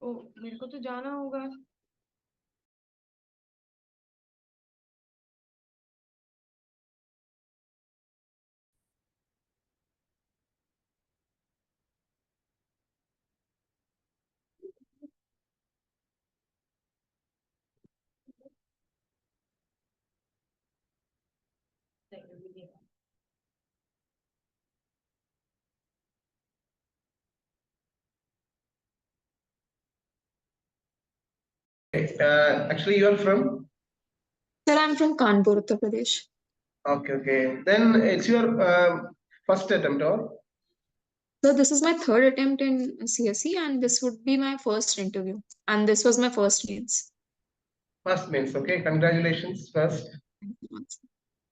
ओ मेरे को तो जाना होगा। Actually, you are from? Sir, I'm from Kanpur, Uttar Pradesh. Okay, okay. Then it's your first attempt, or? So this is my third attempt in CSE, and this would be my first interview. And this was my first means. First means, okay. Congratulations first.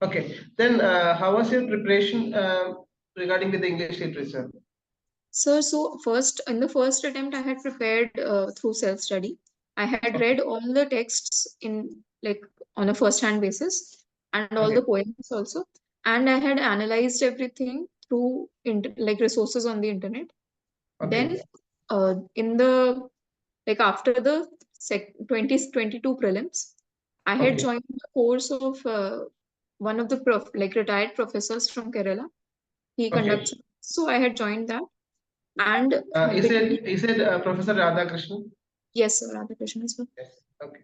Okay. Then how was your preparation regarding with the English literature? Sir, so first, in the first attempt, I had prepared through self-study. I had read all the texts in like on a first-hand basis and all the poems also. And I had analyzed everything through like resources on the internet. Then in the like after the 2022 prelims, I had joined the course of one of the retired professors from Kerala. He conducts, so I had joined that. And is it Professor Radhakrishnan? yes, sir, Radhakrishnan as well. Yes. Okay.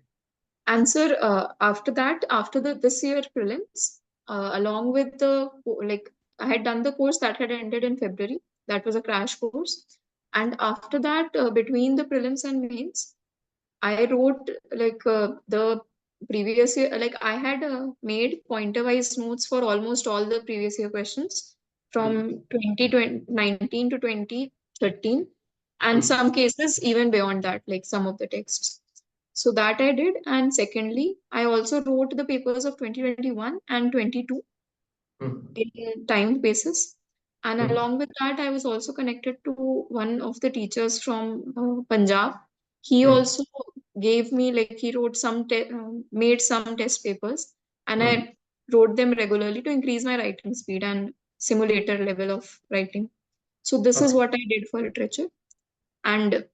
And sir, after that, after the this year prelims, along with the like I had done the course that had ended in February. That was a crash course. And after that, between the prelims and mains, I wrote like the previous year, like I had made pointer-wise notes for almost all the previous year questions from 2019 to 2013, and some cases even beyond that, like some of the texts. So that I did. And secondly, I also wrote the papers of 2021 and 22 in timed basis. And along with that, I was also connected to one of the teachers from Punjab. He also gave me, like, he wrote made some test papers, and I wrote them regularly to increase my writing speed and simulator level of writing. So this is what I did for literature. And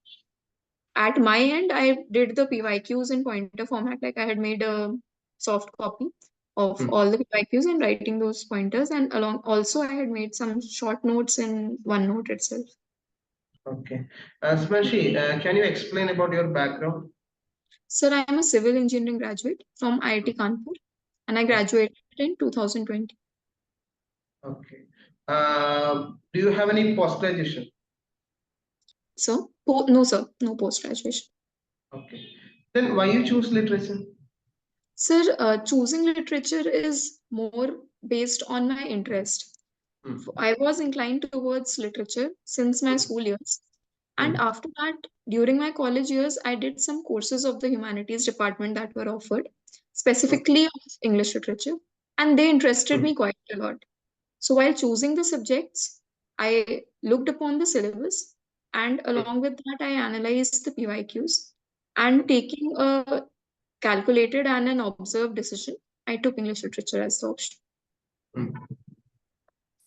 at my end, I did the PYQs in pointer format. Like I had made a soft copy of all the PYQs and writing those pointers. And along also I had made some short notes in OneNote itself. Okay. Shubhanshi, can you explain about your background? Sir, I am a civil engineering graduate from IIT Kanpur, and I graduated in 2020. Okay. Do you have any post-graduation? So, no, sir, no post-graduation. Okay. Then why you choose literature? Sir, choosing literature is more based on my interest. I was inclined towards literature since my school years. And after that, during my college years, I did some courses of the humanities department that were offered, specifically of English literature, and they interested me quite a lot. So while choosing the subjects, I looked upon the syllabus, and along with that, I analyzed the PYQs. And taking a calculated and an observed decision, I took English literature as the option.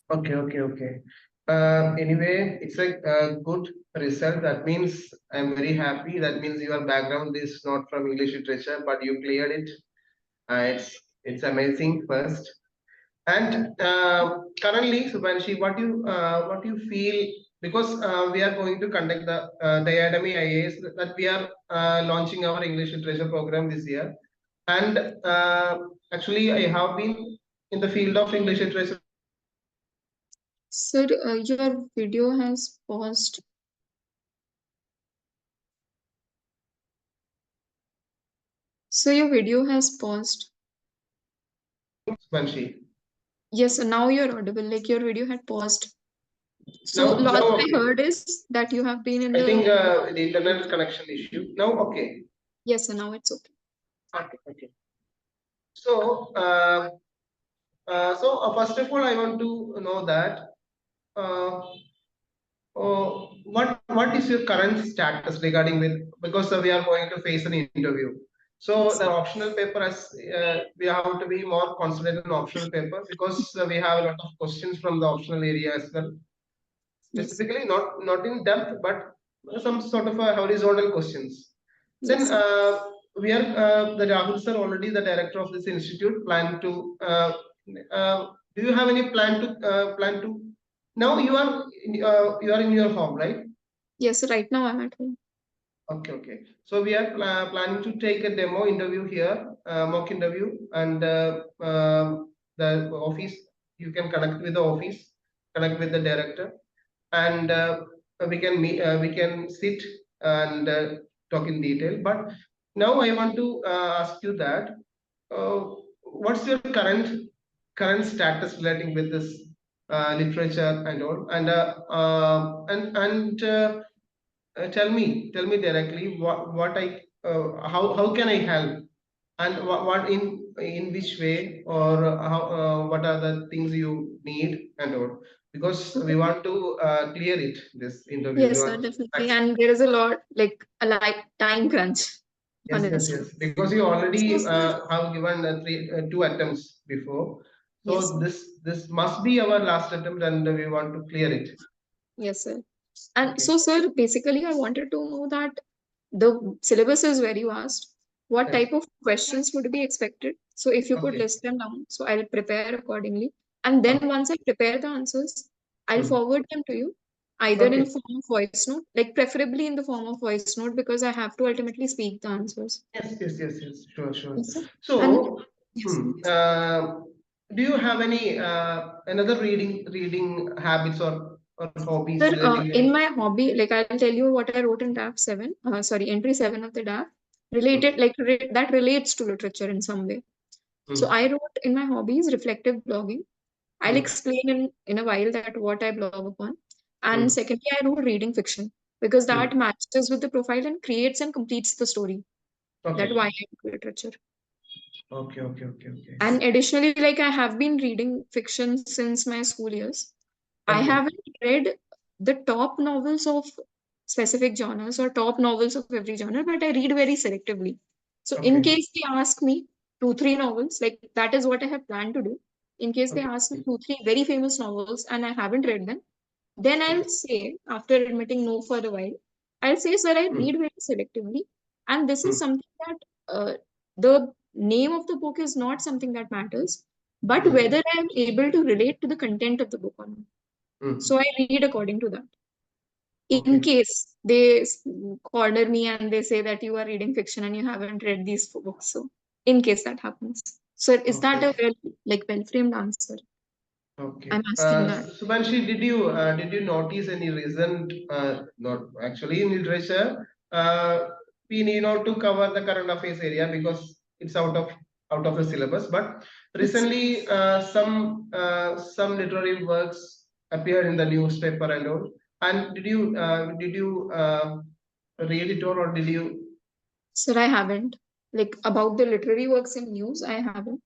Okay, okay, okay. Anyway, it's a good result. That means I'm very happy. That means your background is not from English literature, but you cleared it. It's amazing first. And currently, Shubhanshi, what you feel, because we are going to conduct the Academy IAS, that we are launching our English literature program this year. And actually, I have been in the field of English literature. Sir, your video has paused. So your video has paused. Shubhanshi. Yes, now you're audible. Like your video had paused. So last I heard is that you have been in I think the internet connection issue. Now, okay. Yes, and now it's okay. Okay, okay. So, first of all, I want to know that what is your current status regarding with, because we are going to face an interview. So the optional paper, as we have to be more concentrated on optional paper, because we have a lot of questions from the optional area as well. Specifically, not in depth, but some sort of a horizontal questions. Then Yes, sir. we are the Rahul sir already the director of this institute plan to do you have any plan to now you are in your home, right? Yes, right now I'm at home. Okay, okay. So we are planning to take a demo interview here, mock interview, and the office. You can connect with the office, connect with the director, and we can meet. We can sit and talk in detail. But now I want to ask you that uh, what's your current status relating with this literature and all, and tell me directly what I how can I help and what in which way or how what are the things you need and all because we Okay. want to clear it this interview we Yes, sir, want definitely. And there is a lot, like a like time crunch, honestly. yes because you already So, sir, have given two attempts before yes, so sir. this must be our last attempt and we want to clear it. Yes, sir. And Okay. so, sir, basically, I wanted to know that the syllabus is very vast. What Yes. type of questions would be expected? So, if you could Okay. list them down, so I'll prepare accordingly. And then Okay. once I prepare the answers, I'll Hmm. forward them to you, either in Okay. form of voice note, like preferably in the form of voice note, because I have to ultimately speak the answers. Yes. Sure, sure. Yes, sir. And So, yes, hmm, do you have any another reading habits or hobbies sir, relating with? in my hobby, like I'll tell you what I wrote in DAF 7, sorry, entry 7 of the DAF, Hmm, related, like that relates to literature in some way. So hmm, I wrote in my hobbies reflective blogging. I'll hmm, explain in a while that what I blog upon. And hmm, secondly, I wrote reading fiction because hmm. that matches with the profile and creates and completes the story. That Okay. why I do literature. Okay. And additionally, like I have been reading fiction since my school years. I Okay. haven't read the top novels of specific genres or top novels of every genre, but I read very selectively. So in Okay. case they ask me two, three novels, like that is what I have planned to do. In case they Okay. ask me two, three very famous novels and I haven't read them, then I'll Okay. say, after admitting no for a while, I'll say, sir, I Hmm, read very selectively. And this is hmm, something that the name of the book is not something that matters, but hmm, whether I am able to relate to the content of the book or not. hmm. So I read according to that. In Okay. case they corner me and they say that you are reading fiction and you haven't read these books. So in case that happens. So is that Okay. a well framed answer? Okay. I'm asking that. Subhanshi, did you notice any recent not actually in literature we need not to cover the current affairs area because it's out of the syllabus. But Yes. recently some literary works appeared in the newspaper and all. And did you read it or did you? Sir, I haven't. Like about the literary works in news, I haven't.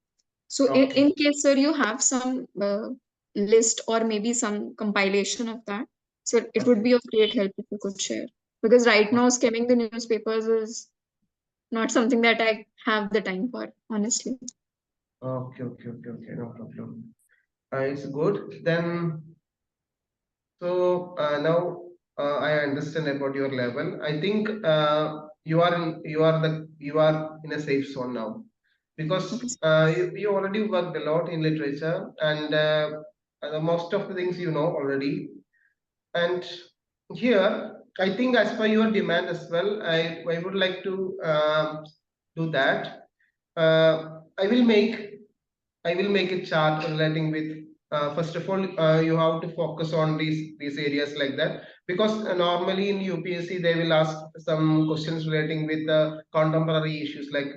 So Okay. in case, sir, you have some list or maybe some compilation of that, so it would Okay. be of great help if you could share. Because right now, skimming the newspapers is not something that I have the time for, honestly. Okay. No problem. It's good. Then so now I understand about your level. I think you are in a safe zone now because Okay. you already worked a lot in literature and most of the things you know already. And here, I think as per your demand as well, I would like to do that. I will make a chart relating with first of all you have to focus on these areas like that because normally in UPSC they will ask some questions relating with contemporary issues like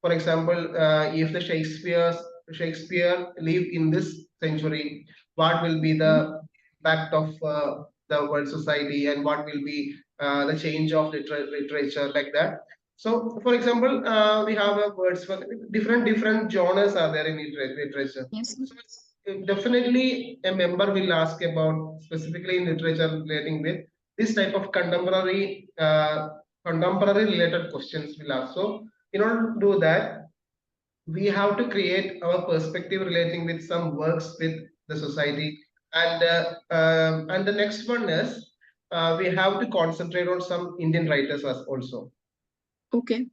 for example if the Shakespeare lived in this century what will be the impact of the world society and what will be the change of literature like that. So, for example, we have words for different genres are there in literature. Yes, sir. So, definitely a member will ask about specifically in literature relating with this type of contemporary related questions will ask. So, in order to do that, we have to create our perspective relating with some works with the society, and the next one is we have to concentrate on some Indian writers as also. Okay.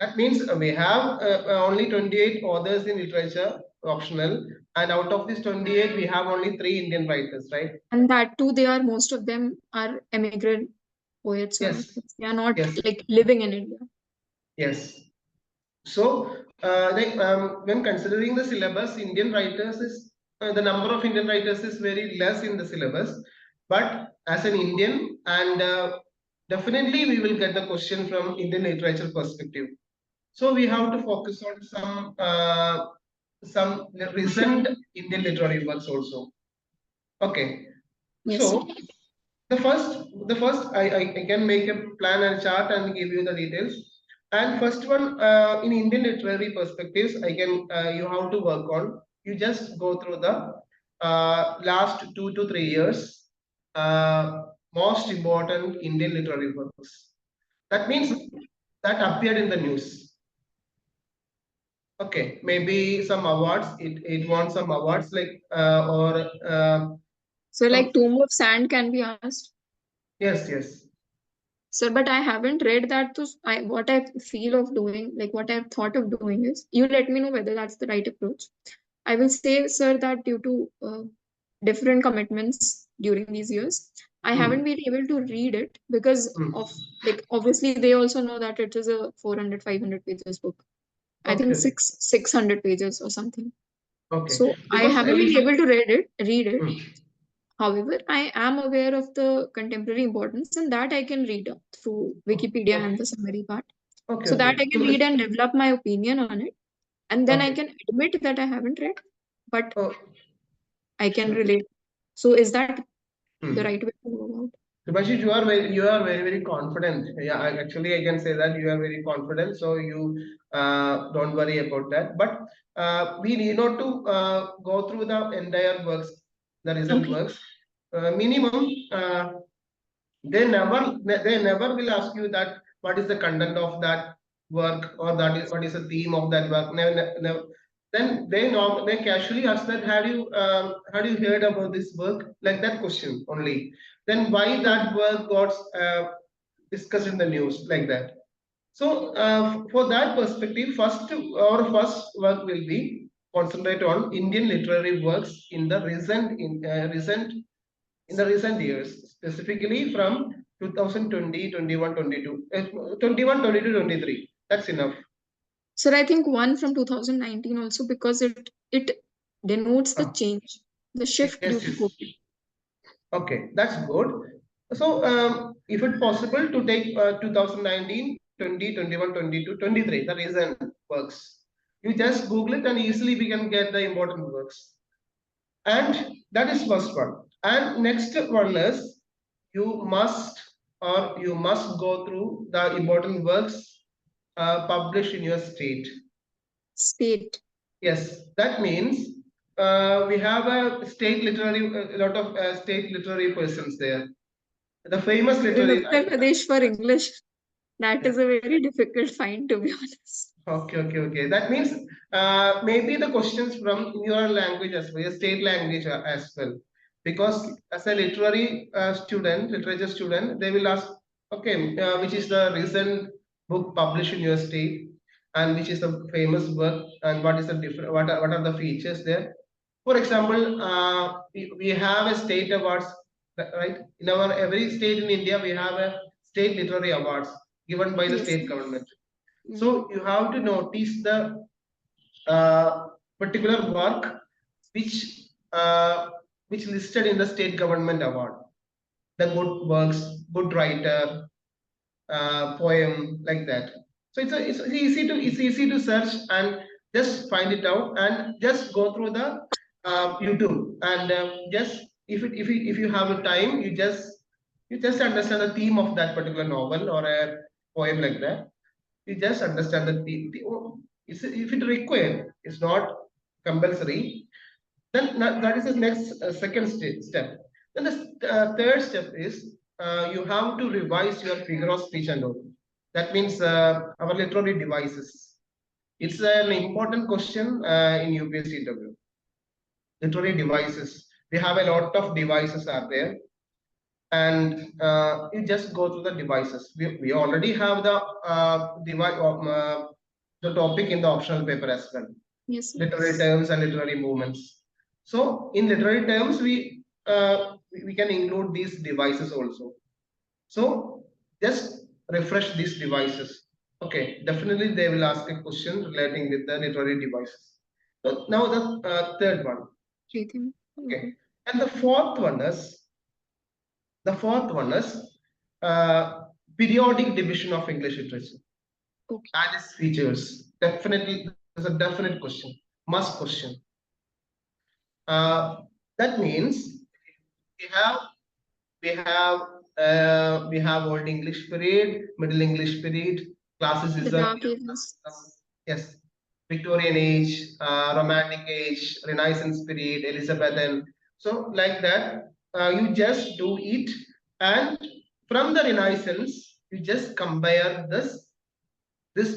That means we have only 28 authors in literature, optional, and out of these 28, we have only 3 Indian writers, right? And that too, most of them are immigrant poets or Yes, authors. They are not yes, like living in India. yes. So, when considering the syllabus, Indian writers is the number of Indian writers is very less in the syllabus. But as an Indian, and definitely we will get the question from Indian literature perspective. So we have to focus on some recent Indian literary works also. Okay, Yes, sir. so the first I can make a plan and chart and give you the details. And first one in Indian literary perspectives, I can you have to work on. You just go through the last 2 to 3 years most important Indian literary works. That means that appeared in the news. Okay, maybe some awards. It won some awards like or So some. like Tomb of Sand can be asked. Yes, yes. Sir, but I haven't read that. So what I feel of doing, like what I've thought of doing is, you let me know whether that's the right approach. I will say, sir, that due to different commitments during these years, I haven't been able to read it because Hmm. of, like, obviously they also know that it is a 400, 500 pages book. I think Okay, 600 pages or something. okay. So I Because haven't been if able to read it. hmm. However, I am aware of the contemporary importance, and that I can read up through Wikipedia Okay, and the summary part. okay, So that okay. I can So read and develop my opinion on it. And then I okay. can admit that I haven't read, but Oh, I can sure. relate. So is that the Hmm. right way to go about? Subhashit, you are very, very confident. Yeah, actually, I can say that you are very confident. So you don't worry about that. But we need not to go through the entire works, the recent Okay. works. Minimum, they never will ask you that what is the content of that work or that is what is the theme of that work. Never, never. Then they casually ask that had you heard about this work, like that question only. Then why Okay. that work got discussed in the news like that. So for that perspective, first work will be concentrate on Indian literary works in the recent years, specifically from 2020, 21, 22, 21, 22, 23. That's enough. So I think one from 2019 also, because it denotes the Ah, change, the shift yes, due to yes. COVID. Okay, that's good. So, if it's possible to take 2019, 20, 21, 22, 23, the recent works. You just Google it and easily we can get the important works. And that is first one. And next one is you must you must go through the important works published in your state. State. Yes, that means we have a lot of state literary persons there. The famous In literary. Uttar Pradesh for English, that is a very difficult find, to be honest. Okay, okay, okay. That means maybe the questions from your language as well, your state language as well. Because as a literary student, literature student, they will ask, okay, which is the recent book published in your state, and which is the famous work, and what is the different, what are the features there? For example, we have a state awards, right? In our every state in India, we have a state literary awards given by the Yes. state government. Mm. So you have to notice the uh, particular work which uh, which listed in the state government award. The good works, good writer, poem, like that. So it's easy to search and just find it out and just go through the YouTube and just if you have a time, you just understand the theme of that particular novel or a poem like that. You just understand that if it required, it's not compulsory. Then that is the next second step. Then the third step is you have to revise your figure of speech and all. That means our literary devices. It's an important question in UPSC interview. Literary devices. We have a lot of devices are there. and you just go through the devices. We already have the topic in the optional paper as well. Yes, sir. Literary terms and literary movements. So in literary terms, we can include these devices also. So just refresh these devices. Okay, definitely they will ask a question relating with the literary devices. So now the third one. Breathing. Okay, and the fourth one is periodic division of English literature Okay. and its features. Definitely, there's a definite question, must question. That means we have we have Old English period, Middle English period, The classicism, Dark Ages. neoclassicism, yes, Victorian age, Romantic age, Renaissance period, Elizabethan. So like that, you just do it, and from the Renaissance, you just compare this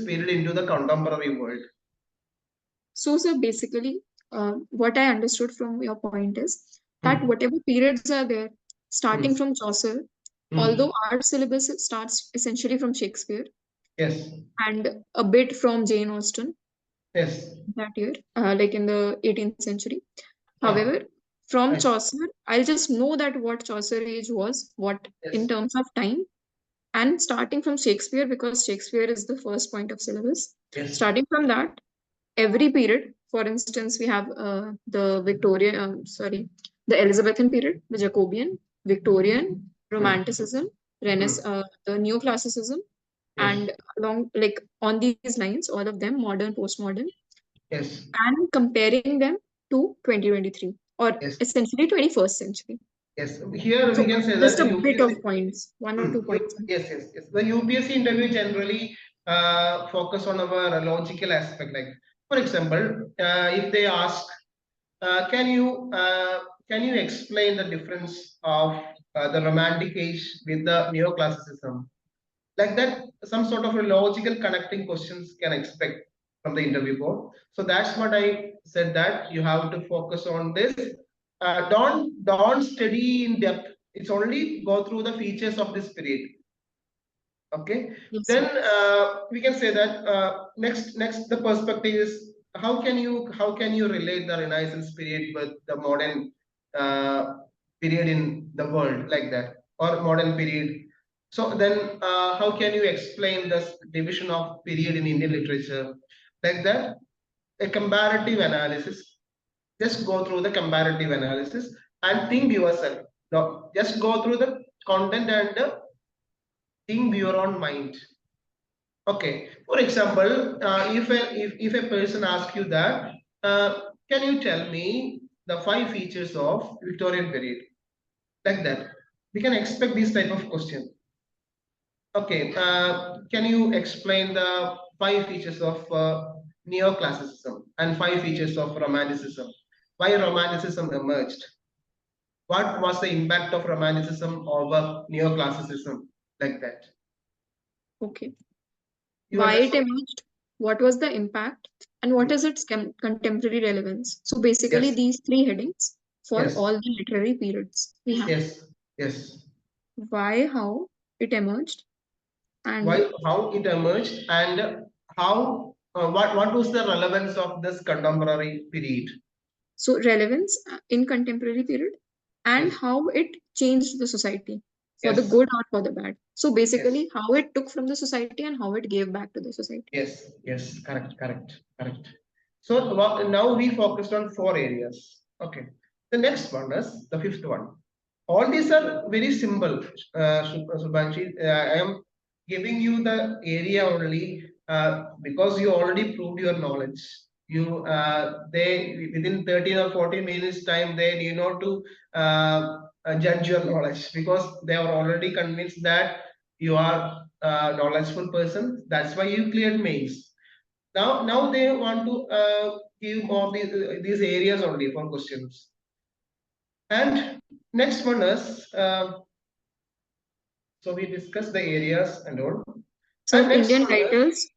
period into the contemporary world. So, sir, basically, what I understood from your point is that Hmm. whatever periods are there, starting Hmm. from Chaucer, Hmm. although our syllabus starts essentially from Shakespeare Yes, and a bit from Jane Austen yes. that year, like in the 18th century. Ah, However, from right. Chaucer, I'll just know that what Chaucer age was, what in Yes, terms of time, and starting from Shakespeare, because Shakespeare is the first point of syllabus. yes. Starting from that, every period, for instance, we have the Victorian, the Elizabethan period, the Jacobean, Victorian, Hmm. Romanticism, Hmm. the Neoclassicism, Yes, and along like on these lines, all of them, modern, postmodern, yes, and comparing them to 2023 or yes. essentially 21st century. Yes, here we So can say just that a bit UPSC, of points, one or two points. yes, yes, yes. The UPSC interview generally focus on our logical aspect. Like, for example, if they ask, uh, can you uh, can you explain the difference of the Romantic age with the Neoclassicism? Like that, some sort of a logical connecting questions can expect from the interview board. So that's what I said, that you have to focus on this. Don't study in depth. It's only go through the features of this period. Okay, Yes, then sir. we can say that next the perspective is, how can you relate the Renaissance period with the modern uh, period in the world, like that, or modern period. So then how can you explain this division of period in Indian literature, like that, a comparative analysis. Just go through the comparative analysis and think yourself. No, just go through the content and think your own mind. Okay, for example, if a person asks you that, can you tell me the five features of Victorian period? Like that, we can expect this type of question. Okay, can you explain the five features of neoclassicism and five features of romanticism? Why romanticism emerged? What was the impact of romanticism over neoclassicism? Like that. Okay. You Why it understand? emerged, what was the impact, and what Hmm. is its contemporary relevance. So basically, Yes, these three headings for yes, all the literary periods we have. yes, yes. Why, how it emerged, and Why, how it emerged, and how what was the relevance of this contemporary period? so relevance in contemporary period, and Yes, how it changed the society for the yes, good or for the bad. So yes, basically, how it took from the society and how it gave back to the society. yes, yes. Correct, correct, correct. So now we focused on four areas. Okay. The next one is the fifth one. All these are very simple, Subhanshi. I am giving you the area only because you already proved your knowledge. They within 13 or 14 minutes time, they need not to judge your knowledge, because they are already convinced that you are a knowledgeful person. That's why you cleared mains. Now they want to give more these areas only for questions. And next one is, so we discussed the areas and all. So And next Indian one is, titles,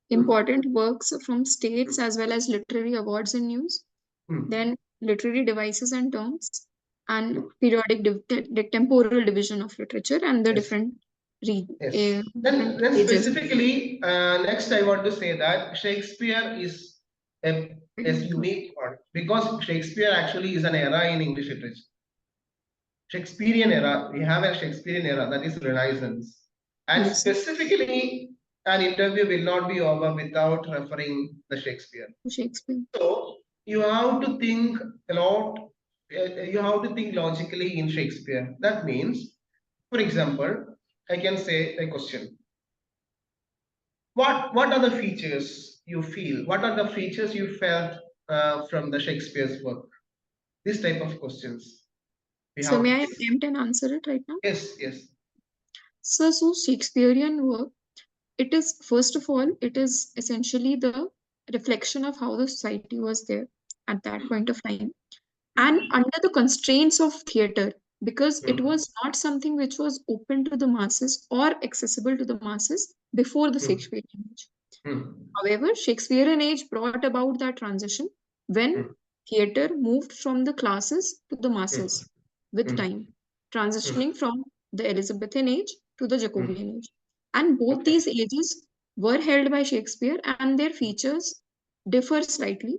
hmm, important works from states as well as literary awards and news, hmm, then literary devices and terms, and periodic temporal division of literature and the Yes. different Yes. different Then ages. specifically, next I want to say that Shakespeare is a unique one because Shakespeare actually is an era in English literature. Shakespearean era, we have a Shakespearean era that is Renaissance. And Yes, sir. specifically, an interview will not be over without referring the Shakespeare. Shakespeare. So you have to think a lot, you have to think logically in Shakespeare. That means, for example, I can say a question. What are the features you feel? What are the features you felt from the Shakespeare's work? This type of questions we So have to may I think. attempt and answer it right now? Yes, yes. So Shakespearean work, it is first of all, it is essentially the reflection of how the society was there at that point of time, and under the constraints of theater, because it Hmm, was not something which was open to the masses or accessible to the masses before the hmm, Shakespearean age. hmm, However, Shakespearean age brought about that transition when hmm, theatre moved from the classes to the hmm, masses with hmm, time, hmm, transitioning from the Elizabethan age to the hmm. Jacobean age. And both Okay. these ages were held by Shakespeare and their features differ slightly.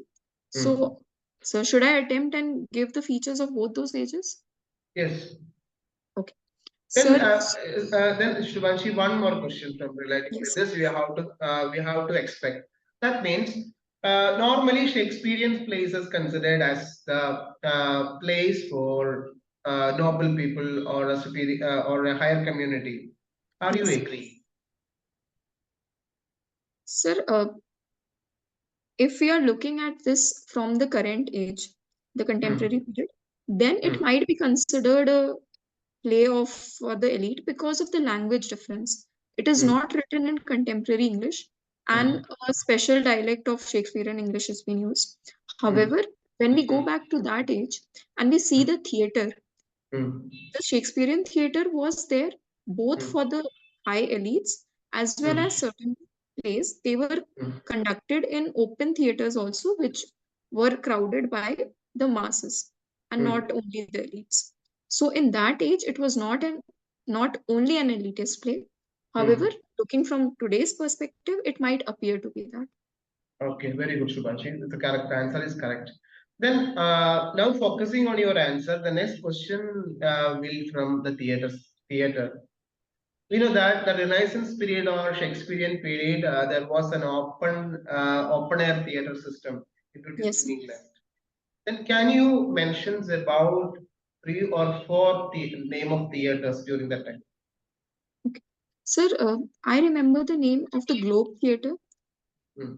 Hmm. So, should I attempt and give the features of both those ages? Yes. Okay. Then, Sir, Shubhanshi, one more question from relating with yes, this. We have to expect. That means normally Shakespearean plays is considered as the place for noble people or a superior or a higher community. Are you yes. agree? Sir, if we are looking at this from the current age, the contemporary Hmm. period, then Hmm. it might be considered a play of for the elite because of the language difference. It is Hmm. not written in contemporary English, and Hmm. a special dialect of Shakespearean English has been used. Hmm. However, when we go Hmm. back to that age and we see the theatre, Hmm. the Shakespearean theatre was there both Hmm. for the high elites as well Hmm. as certain plays. They were Hmm. conducted in open theatres also, which were crowded by the masses and Hmm. not only the elites. So in that age, it was not only an elitist play. However, Hmm. looking from today's perspective, it might appear to be that. Okay, very good, Shubhanshi. The correct answer is correct. Then, now focusing on your answer, the next question will from the theater. We know that the Renaissance period or Shakespearean period, there was an open air theater system introduced Yes. in England. Then, can you mention about three or four name of theaters during that time? Okay. Sir, I remember the name of the Globe Theatre. Hmm.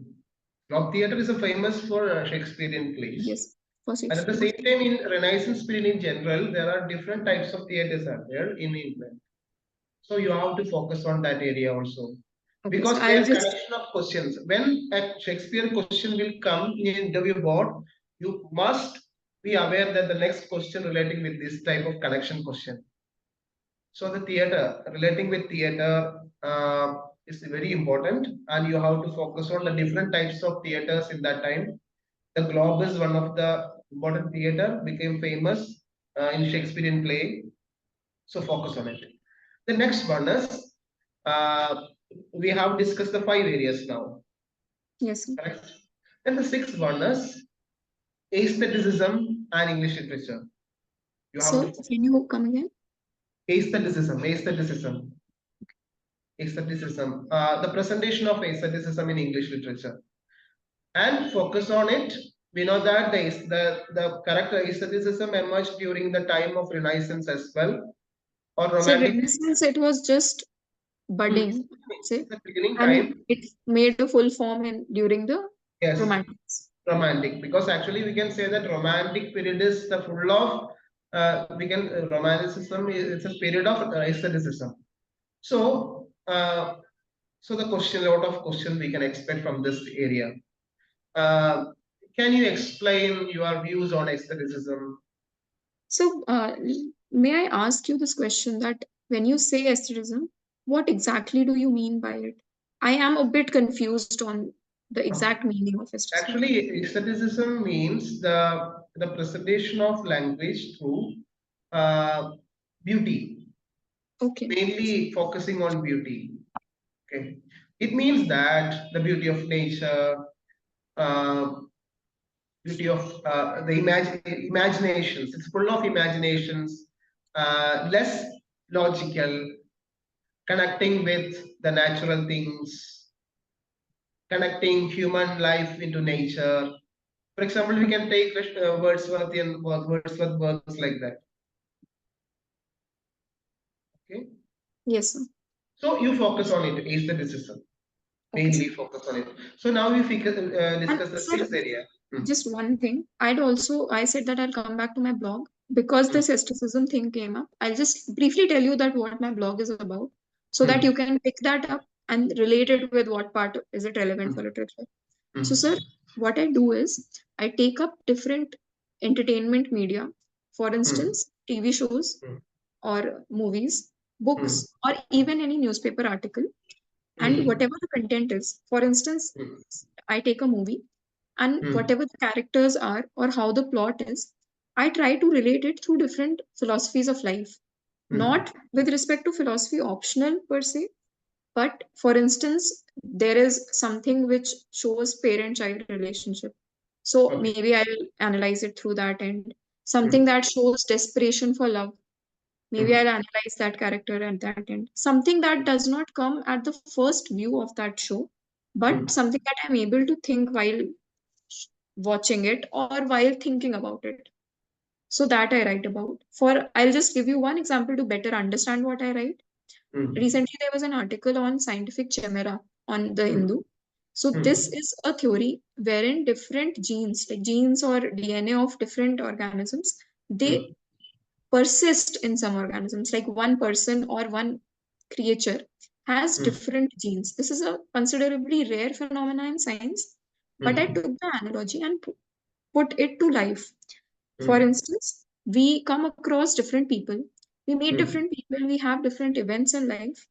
Globe Theatre is a famous for Shakespearean plays. Yes, for And at the Shakespeare. same time, in Renaissance period in general, there are different types of theaters are there in England. So you have to focus on that area also. Okay, so Because I'll there's just collection of questions. When a Shakespeare question will come in interview board, you must be aware that the next question relating with this type of connection question. So the theater, relating with theater is very important, and you have to focus on the different types of theaters in that time. The Globe is one of the important theater, became famous in Shakespearean play. So focus on it. The next one is uh, we have discussed the five areas now, yes, sir. correct? And the sixth one is aestheticism and English literature. You have to Sir, focus. can you come again? Aestheticism. The presentation of aestheticism in English literature, and focus on it. We know that the character aestheticism emerged during the time of Renaissance as well, or So romantic. Renaissance, it was just It's budding, say, it's the beginning and time. it made a full form in during the Yes, Romantics. romantic, because actually we can say that romantic period is the full of we can romanticism it's a period of aestheticism. So so the question, a lot of question we can expect from this area. uh, can you explain your views on aestheticism? So, may I ask you this question that when you say aestheticism, what exactly do you mean by it? I am a bit confused on the Okay. exact meaning of aestheticism. Actually, aestheticism means the presentation of language through beauty, Okay. mainly focusing on beauty. Okay, it means that the beauty of nature, uh, beauty of the imaginations. It's full of imaginations, less logical, connecting with the natural things, connecting human life into nature. For example, we can take Wordsworthian Wordsworth works like that. Okay, Yes, sir. so you focus on it. Is the decision Okay, sir. mainly focus on it. So now we And discuss the sir, sixth area. Hmm. just one thing. I said that I'll come back to my blog because Hmm. this aestheticism thing came up. I'll just briefly tell you that what my blog is about so that Hmm. you can pick that up and relate it with what part is it relevant Hmm. for literature. So, Hmm. sir, what I do is I take up different entertainment media, for Hmm. instance, TV shows Hmm. or movies, Hmm. books, or even any newspaper article, and Hmm. whatever the content is. For instance, Hmm. I take a movie and Hmm. whatever the characters are or how the plot is, I try to relate it through different philosophies of life. Hmm. Not with respect to philosophy optional per se, but for instance, there is something which shows parent-child relationship. So Okay. maybe I'll analyze it through that end. Something Hmm. that shows desperation for love. Maybe I'll Hmm. analyze that character at that end. Something that does not come at the first view of that show, but Hmm. something that I'm able to think while watching it or while thinking about it. So that I write about. I'll just give you one example to better understand what I write. Hmm. Recently, there was an article on scientific chimera on the Hmm. Hindu. So this Hmm. is a theory wherein different genes, like genes or DNA of different organisms, Hmm. they persist in some organisms. Like one person or one creature has Hmm. different genes. This is a considerably rare phenomenon in science, but I Hmm. took the analogy and put it to life. For Hmm. instance, we come across different people, we meet Hmm. different people, we have different events in life,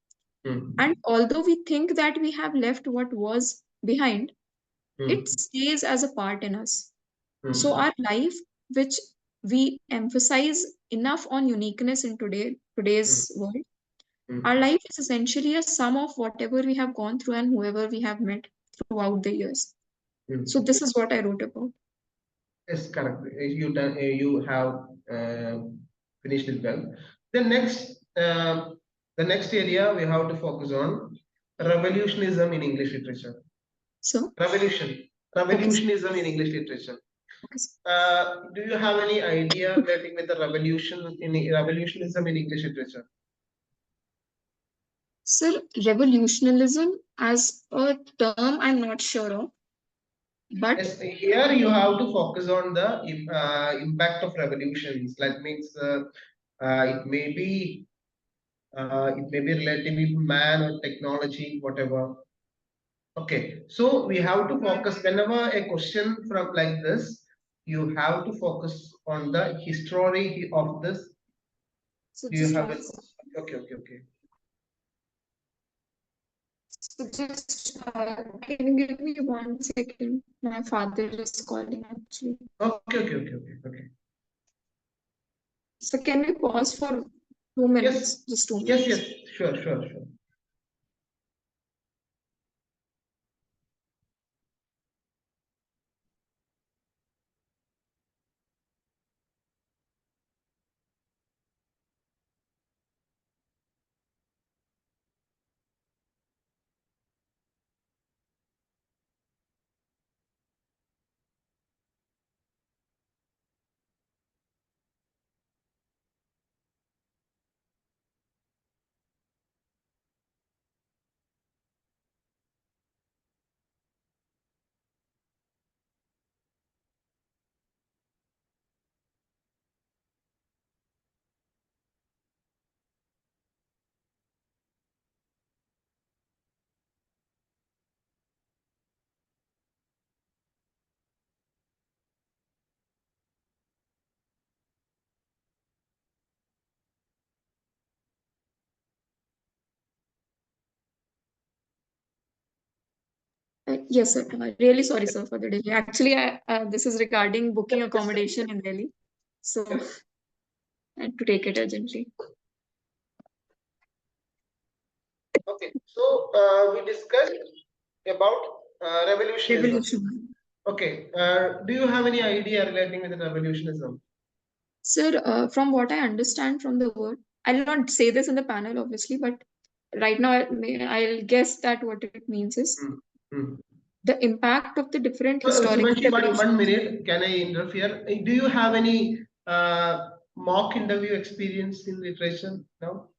Hmm. and although we think that we have left what was behind, it Hmm. stays as a part in us. So, Hmm. our life, which we emphasize enough on uniqueness in Hmm. today's world, Hmm. our life is essentially a sum of whatever we have gone through and whoever we have met throughout the years. So, Hmm. this is what I wrote about. Yes, correct. You have finished it well. The next area we have to focus on revolutionism in English literature. So, Revolution, okay, revolutionism in English literature. okay. Do you have any idea relating with the revolutionism in English literature? Sir, revolutionism as a term, I'm not sure of, but Yes, here you have to focus on the impact of revolutions. That means it may be related with man or technology, whatever. Okay, so we have to focus whenever a question from like this, you have to focus on the history of this. so Do you just have one it? second. Okay, okay, okay. So just can you give me 1 second? My father is calling actually. Okay, okay, okay, okay, okay. So can we pause for two Yes, minutes? Just two yes, yes, minutes. sure, sure, sure. Yes, sir. Really sorry, sir, for the delay. Actually, this is regarding booking Yes, accommodation in Delhi. So and to take it urgently. Okay, so we discussed about revolutionism. Revolution. Okay, do you have any idea relating with the revolutionism? Sir, from what I understand from the word, I'll not say this in the panel, obviously, but right now I'll guess that what it means is Hmm. the impact of the different historical Shubhanshi, one revolutions. minute, can I interfere? Do you have any mock interview experience in literature now?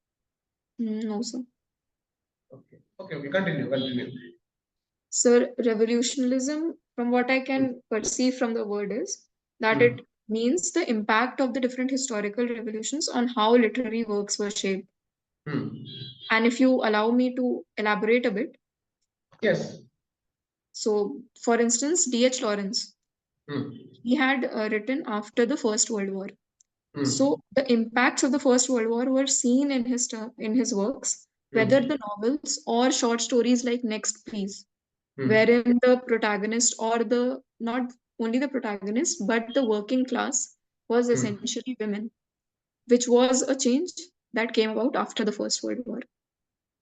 No, sir. Okay, continue. Sir, revolutionism, from what I can perceive from the word, is that it means the impact of the different historical revolutions on how literary works were shaped. Hmm. And if you allow me to elaborate a bit, Yes. so for instance, D.H. Lawrence, Hmm. he had written after the First World War. Hmm. So the impacts of the First World War were seen in his works, whether the novels or short stories like Next Please, wherein the protagonist or the not only the protagonist but the working class was essentially women, which was a change that came about after the First World War.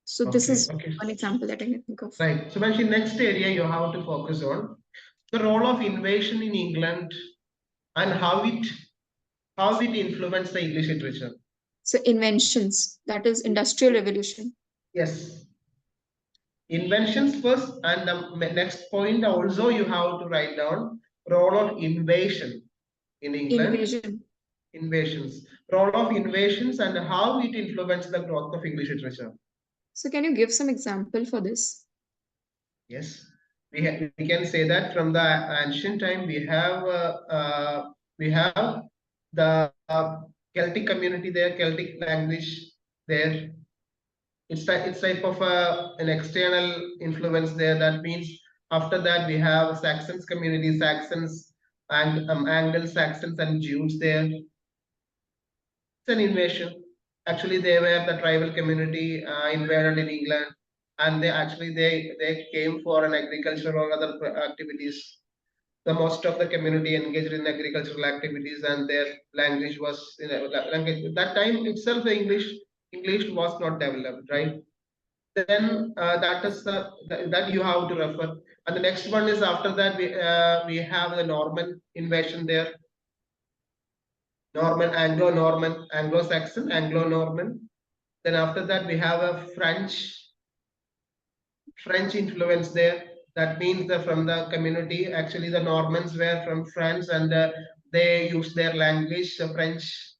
So this is Okay. one example that I can think of. Right. So, Banshi, next area you have to focus on the role of invasion in England and how it influenced the English literature. So inventions, that is industrial revolution. Yes. Inventions first, and the next point also you have to write down role of invasion in England. Invasions. Role of invasions and how it influenced the growth of English literature. So can you give some example for this? Yes, we can say that from the ancient time we have the Celtic community there, Celtic language there. It's type of an external influence there. That means after that we have Saxons community, Saxons and Anglo-Saxons and Jews there. It's an invasion. Actually, they were the tribal community invaded in England, and they came for an agriculture or other activities. The most of the community engaged in agricultural activities, and their language was language. That time itself, the English was not developed, right? Then that is that you have to refer. And the next one is after that we have the Norman invasion there. Norman, Anglo-Norman, Anglo-Saxon, Anglo-Norman. Then after that we have a French influence there. That means that from the community, actually the Normans were from France and they used their language, French.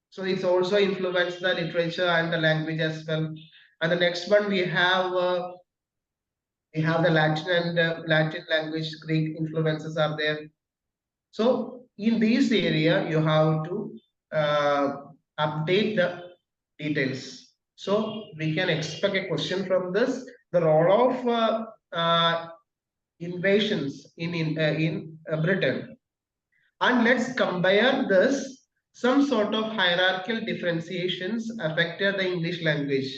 So it's also influenced the literature and the language as well. And the next one we have the Latin and Latin language, Greek influences are there. So in this area, you have to update the details. So we can expect a question from this. The role of invasions in Britain. And let's compare this. Some sort of hierarchical differentiations affected the English language.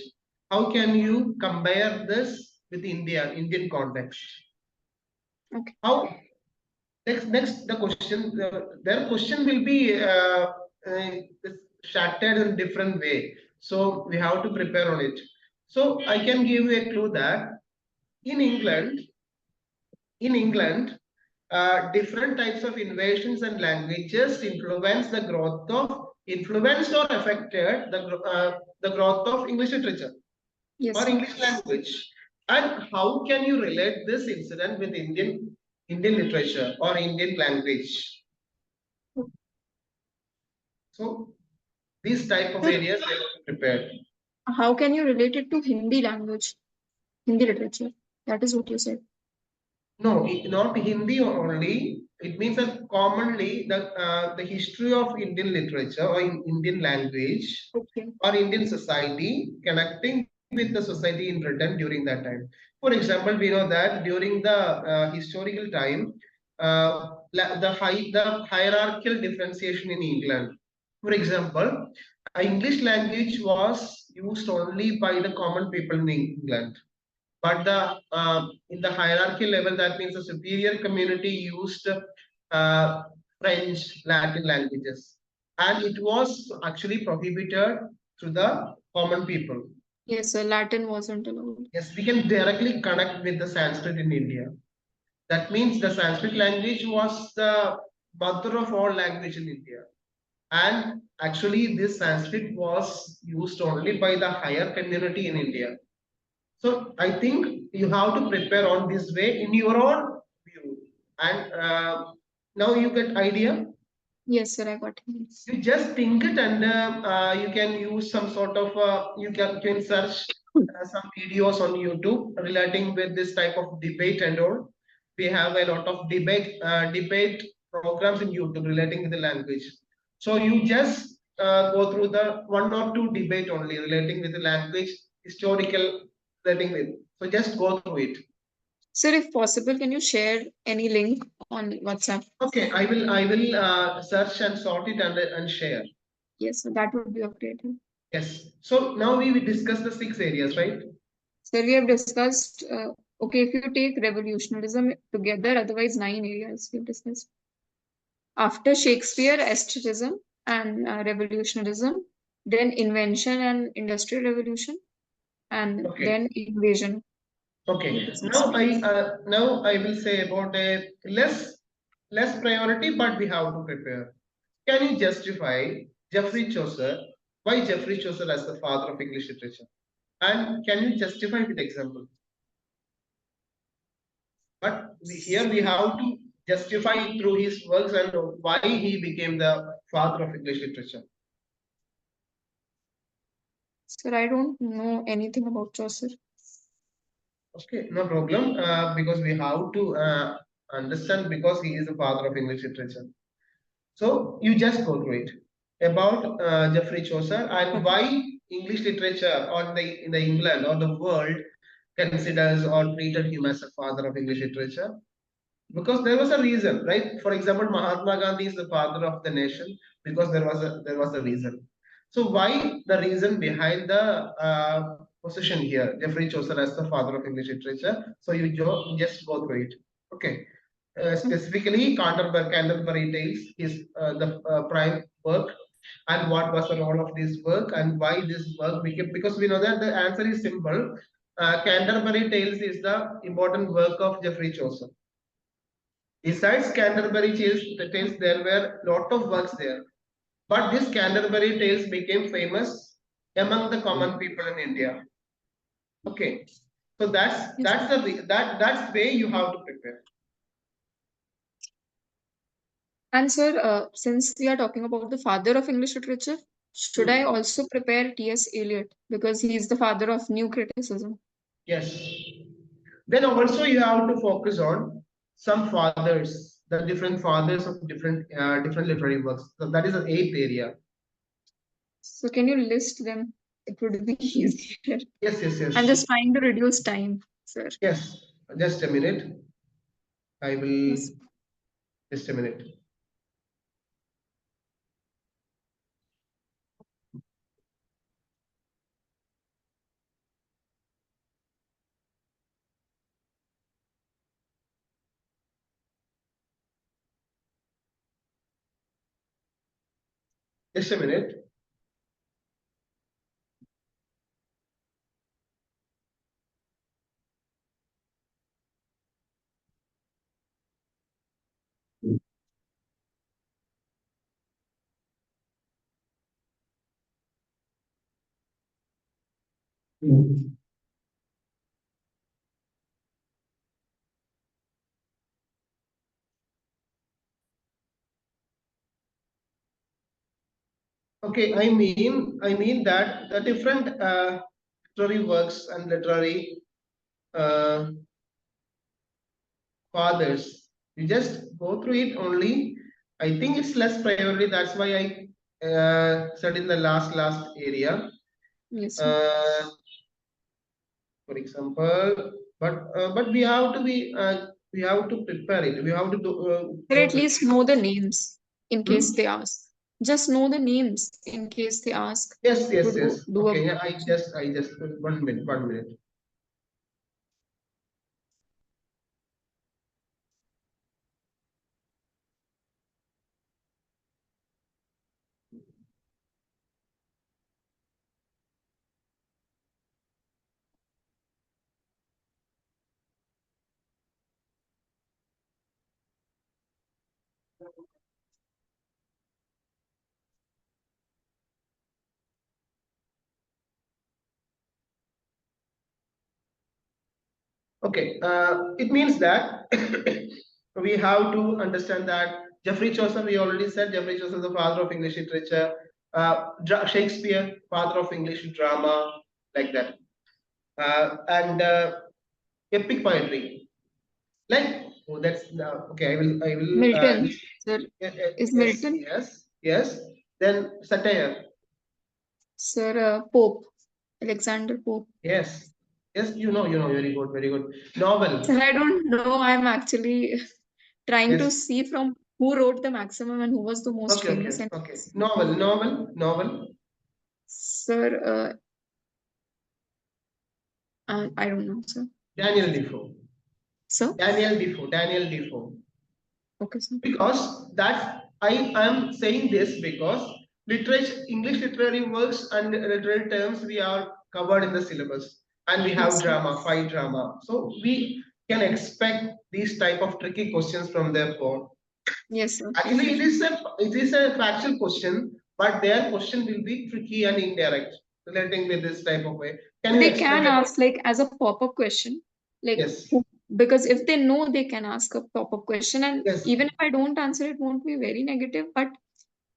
How can you compare this with Indian context? Okay. How next the question their question will be shattered in different way, so we have to prepare on it. So I can give you a clue that in England different types of invasions and languages influenced or affected the growth of English literature. Yes, or sir. English language. And how can you relate this incident with Indian literature or Indian language? So these type of Sir, areas they are prepared. how can you relate it to Hindi language, Hindi literature? That is what you said. No, not Hindi only. It means that commonly the history of Indian literature or in Indian language Okay. or Indian society connecting with the society in Britain during that time. For example, we know that during the historical time, the hierarchical differentiation in England. For example, English language was used only by the common people in England, but in the hierarchy level, that means the superior community used French, Latin languages. and it was actually prohibited to the common people. Yes, sir. Latin wasn't allowed. Yes, we can directly connect with the Sanskrit in India. That means the Sanskrit language was the mother of all language in India. And actually, this Sanskrit was used only by the higher community in India. So I think you have to prepare on this way in your own view. And now you get idea. Yes, sir. I got it. You just think it, and you can use some sort of you can search some videos on YouTube relating with this type of debate and all. We have a lot of debate programs in YouTube relating with the language. So you just go through the one or two debate only relating with the language, historical relating with. So just go through it. Sir, if possible, can you share any link on WhatsApp? Okay, I will search and sort it and share. Yes, sir. That would be of great help. Yes. So now we will discuss the 6 areas, right? Sir, we have discussed, okay, if you take revolutionarism together, otherwise 9 areas we've discussed. After Shakespeare, aestheticism and revolutionarism, then invention and industrial revolution, and Okay. then invasion. Okay. We've discussed these. Now I will say about a less priority, but we have to prepare. Can you justify Geoffrey Chaucer? Why Geoffrey Chaucer as the father of English literature? And can you justify with example? But here we have to justify it through his works and why he became the father of English literature. Sir, I don't know anything about Chaucer. Okay, no problem. Because we have to understand because he is the father of English literature. So you just go through it about Geoffrey Chaucer and Okay. why English literature or the in the England or the world considers or treated him as a father of English literature. Because there was a reason, right? For example, Mahatma Gandhi is the father of the nation because there was a reason. So why the reason behind the position here, Geoffrey Chaucer as the father of English literature? So you just go through it. Okay. Specifically, Canterbury Tales is the prime work, and what was the role of this work, and why this work became. Because we know that the answer is simple. Canterbury Tales is the important work of Geoffrey Chaucer. Besides Canterbury Tales, there were lot of works there. But this Canterbury Tales became famous among the common people in India. Okay, so Yes. that's way you have to prepare. And sir, since we are talking about the father of English literature, should I also prepare T.S. Eliot because he is the father of new criticism? Yes. Then also you have to focus on some fathers, the different fathers of different literary works. So that is the eighth area. So can you list them? It would be easier. Yes, yes, I'm yes. just trying to reduce time, sir. Yes. Just a minute. I will Yes. just a minute. Just a minute. Okay, I mean that the different literary works and literary uh, fathers, you just go through it only. I think it's less priority. That's why I said in the last area. Yes, sir. Uh, for example, but we have to prepare it. We have to Or go at through least it. know the names in case Hmm? they ask. Just know the names in case they ask. Yes, It yes, would yes. do a Okay, yeah, I just 1 minute, 1 minute. Okay, it means that we have to understand that Geoffrey Chaucer, we already said Geoffrey Chaucer is the father of English literature. Shakespeare, father of English drama, like that. And epic poetry, like oh, that's okay. I will. Milton, sir. Is Yes, Milton? yes, yes. Then satire. Sir, Pope. Alexander Pope. Yes, yes. You know. Very good, very good. Novel. Sir, I don't know. I'm actually trying to Yes. see from who wrote the maximum and who was the most Okay, famous. okay, And okay. Novel. sir, I don't know, sir. Daniel Defoe. Sir? Daniel Defoe. Okay, sir. Because that I am saying this because literature, English literary works and literary terms we are covered in the syllabus, and we have Yes, sir. drama, five drama. So we can expect these type of tricky questions from their board. Yes, sir. Actually, it is a factual question, but their question will be tricky and indirect, relating with this type of way. Can you They explain can that? ask like as a pop-up question, like Yes, because if they know, they can ask a pop-up question, and yes, even if I don't answer, it won't be very negative. But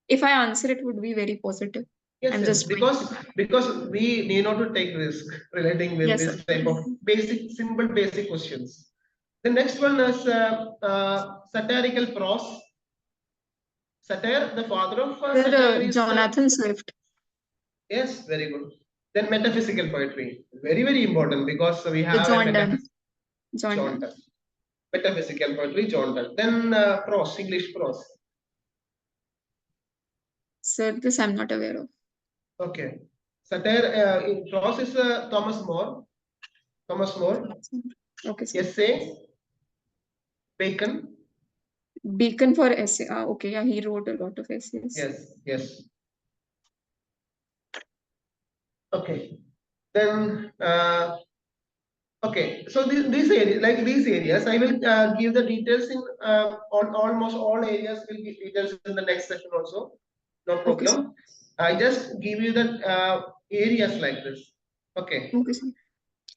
if I answer, it would be very positive. yes, I'm yes. just trying Because we need not to take risk relating with yes, sir. this type of basic, simple, basic questions. The next one is satirical prose. Satire, the father of satire Sir, is Jonathan Swift. yes, very good. Then metaphysical poetry, very very important because we The have a John Donne. John John Donne. Donne. Metaphysical poetry, John Donne. Then prose, English prose. Sir, this I'm not aware of. Okay, satire in prose is Thomas More. Thomas More. Okay, sir. Essay, Bacon. Beacon for essay. Okay, yeah, he wrote a lot of essays. Yes, yes. Okay. Then okay. So these areas, like these areas, I will give the details in on almost all areas. Will give details in the next session also. No Okay, sir. problem. I just give you the areas like this. Okay. Okay, sir.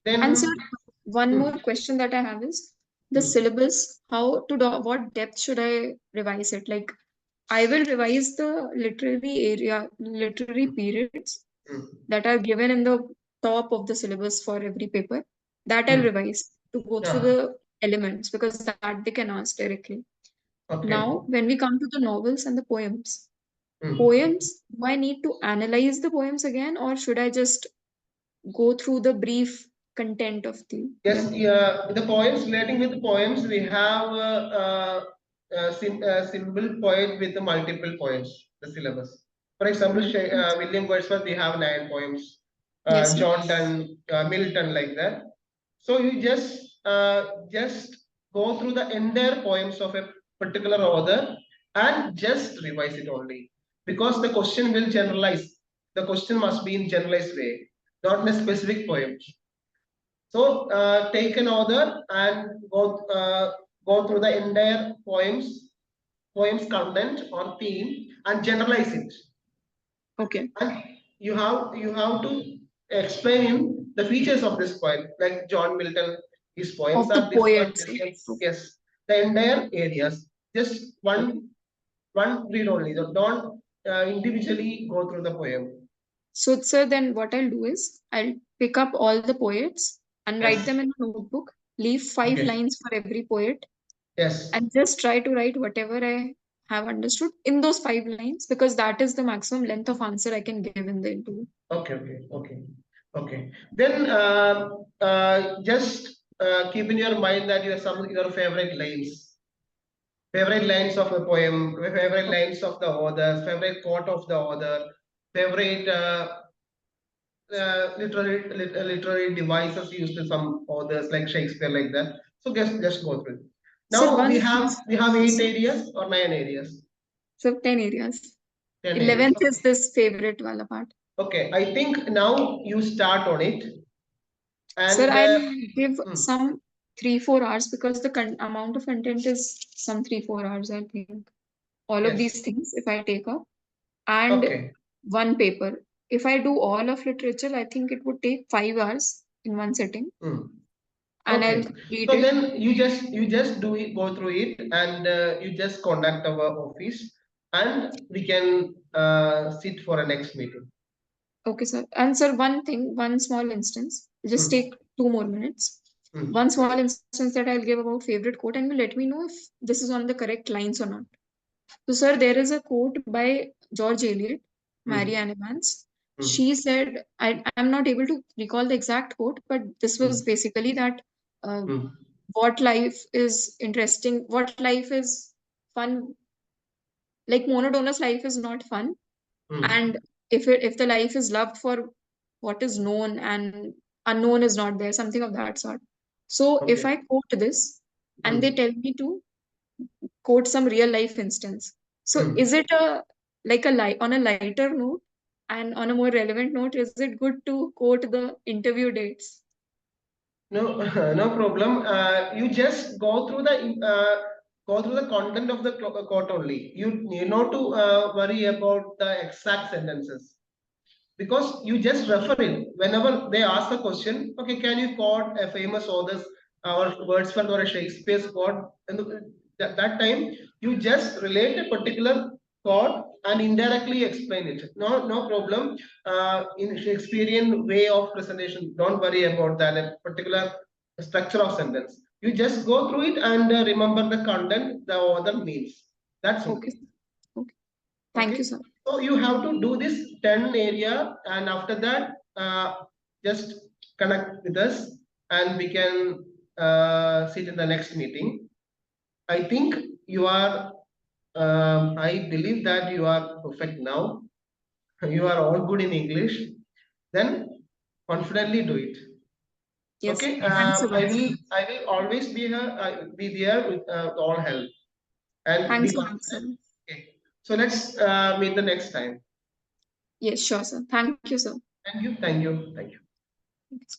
And sir, Then one hmm, more question that I have is the hmm, syllabus. How to do, what depth should I revise it? Like I will revise the literary periods hmm, that are given in the top of the syllabus for every paper. That I'll hmm. revise to go through Yeah. the elements because that they can ask directly. Okay. Now, when we come to the novels and the Hmm. poems, do I need to analyze the poems again, or should I just go through the brief content of Yes, them? yeah, the poems, relating with the poems, we have simple poet with the multiple poems, the syllabus. For example, Mm. William Wordsworth, we have 9 poems, Yes, sir. John Donne, Milton, like that. So you just go through the entire poems of a particular author and just revise it only. Because the question will generalize. The question must be in generalized way, not in a specific poem. So take an author and go through the entire poems content or theme and generalize it. Okay. And you have to explain the features of this poem, like John Milton. His poems Of the are this one, poets. this one. Okay. Yes, the entire areas. Just Okay. one read only. Don't individually go through the poem. So, sir, then what I'll do is I'll pick up all the poets and write Yes. them in a notebook, leave 5 lines for every poet, Yes. and just try to write whatever I have understood in those 5 lines because that is the maximum length of answer I can give in the interview. Okay. Then just keep in your mind that you have some your favorite lines of a poem, favorite lines of the author, favorite quote of the author, favorite literary devices used to some authors like Shakespeare, like that. So just go through it. Sir, Now one, we have eight so, areas or 9 areas. so 10 areas. 10 areas. 11th is this favorite wala part. Okay. I think now you start on it Sir, and I'll give hmm. some 3-4 hours because the amount of content is some 3-4 hours, I think. all of Yes. these things if I take up, and Okay. one paper. If I do all of literature, I think it would take 5 hours in one sitting, Hmm. and I'll Okay. complete So it. then you just do it, go through it, and you just contact our office, and we can sit for a next meeting. Okay, sir. And sir, one small instance, just Hmm. take 2 more minutes. Hmm. One small instance that I'll give about favorite quote, and you let me know if this is on the correct lines or not. So, sir, there is a quote by George Eliot, Hmm. Mary Ann Evans. Hmm. She said, I'm not able to recall the exact quote, but this Hmm. was basically that Hmm. what life is interesting, what life is fun, like monotonous life is not fun. Hmm. And if the life is loved for what is known and unknown is not there, something of that sort. So if Okay. I quote this and they Hmm. tell me to quote some real life instance, so Hmm. is it a like a on a lighter note and on a more relevant note, is it good to quote the interview dates? No, no problem. You just go through the content of the quote only. You not to worry about the exact sentences, because you just refer it whenever they ask a question. Okay, can you quote a famous author's or Wordsworth or a Shakespeare's quote? And that time you just relate a particular quote and indirectly explain it. No, no problem. In Shakespearean way of presentation, don't worry about that a particular structure of sentence. You just go through it and remember the content the author means. That's Okay. okay. Okay. Thank you, Okay, sir. so you have to do this 10 area, and after that, just connect with us and we can sit in the next meeting. I think you are, I believe that you are perfect now. You are all good in English. Then confidently do it. Yes. Okay, Thanks a lot, sir. I will always be here, be there with all help and be Thanks a lot, sir. confident. Okay, so let's meet the next time. Yes, sure, sir. Thank you, sir. Thank you, thank you, thank you. Thank you.